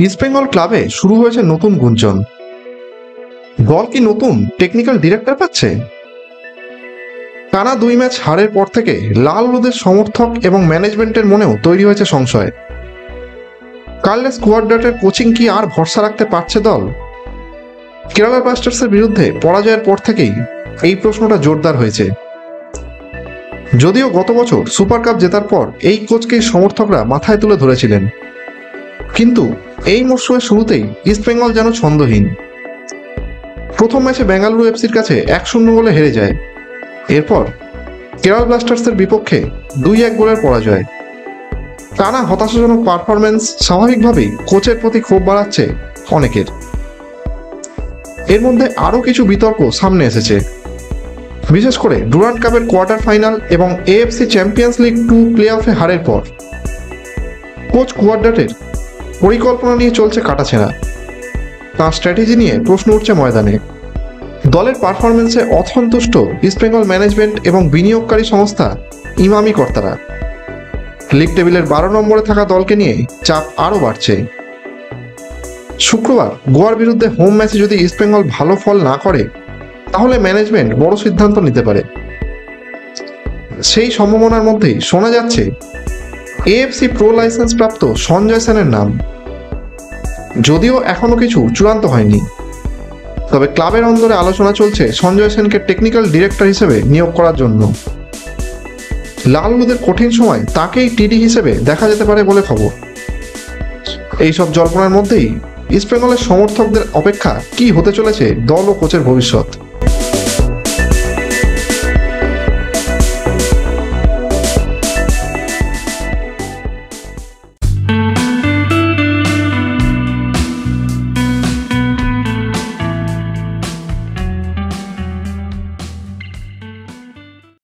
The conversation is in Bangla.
ইস্টবেঙ্গল ক্লাবে শুরু হয়েছে নতুন গুঞ্জন। দল কি নতুন টেকনিক্যাল ডিরেক্টর পাচ্ছে? টানা 2 ম্যাচ হারের পর থেকে লাল হলুদের সমর্থক এবং ম্যানেজমেন্টের মনেও তৈরি হয়েছে সংশয়। কার্লেস কুয়াদ্রাটের কোচিং কি আর ভরসা রাখতে পারছে দল? কেরালা ব্লাস্টার্সের বিরুদ্ধে পরাজয়ের পর থেকেই এই প্রশ্নটা জোরদার হয়েছে। যদিও গত বছর সুপার কাপ জেতার পর এই কোচকেই সমর্থকরা মাথায় তুলে ধরেছিলেন, কিন্তু এই মরশুমের শুরুতেই ইস্টবেঙ্গল যেন ছন্দহীন। প্রথম ম্যাচে বেঙ্গালুরু এফসির কাছে 1-0 গোলে হেরে যায়। এরপর কেরালা ব্লাস্টার্সের বিপক্ষে 2-1 গোলের পরাজয়। টানা হতাশাজনক পারফরমেন্স স্বাভাবিকভাবেই কোচের প্রতি ক্ষোভ বাড়াচ্ছে অনেকের। এর মধ্যে আরও কিছু বিতর্ক সামনে এসেছে, বিশেষ করে ডুরান্ড কাপের কোয়ার্টার ফাইনাল এবং এএফসি চ্যাম্পিয়ন্স লিগ 2 প্লে অফে হারের পর। কোচ কুয়াদ্রাটের পরিকল্পনা নিয়ে চলছে কাটাছেঁড়া, তাঁর স্ট্র্যাটেজি নিয়ে প্রশ্ন উঠছে ময়দানে। দলের পারফরমেন্সে অসন্তুষ্ট ইস্টবেঙ্গল ম্যানেজমেন্ট এবং বিনিয়োগকারী সংস্থা ইমামি কর্তারা। লিগ টেবিলের 12 নম্বরে থাকা দলকে নিয়ে চাপ আরও বাড়ছে। শুক্রবার গোয়ার বিরুদ্ধে হোম ম্যাচে যদি ইস্টবেঙ্গল ভালো ফল না করে, তাহলে ম্যানেজমেন্ট বড় সিদ্ধান্ত নিতে পারে। সেই সম্ভাবনার মধ্যেই শোনা যাচ্ছে এএফসি প্রো লাইসেন্স প্রাপ্ত সঞ্জয় সেনের নাম। যদিও এখনো কিছু চূড়ান্ত হয়নি, তবে ক্লাবের অন্দরে আলোচনা চলছে সঞ্জয় সেনকে টেকনিক্যাল ডিরেক্টর হিসেবে নিয়োগ করার জন্য। লাল হলুদের কঠিন সময় তাকেই টিডি হিসেবে দেখা যেতে পারে বলে খবর। এইসব জল্পনার মধ্যেই ইস্টবেঙ্গলের সমর্থকদের অপেক্ষা কি হতে চলেছে দল ও কোচের ভবিষ্যৎ।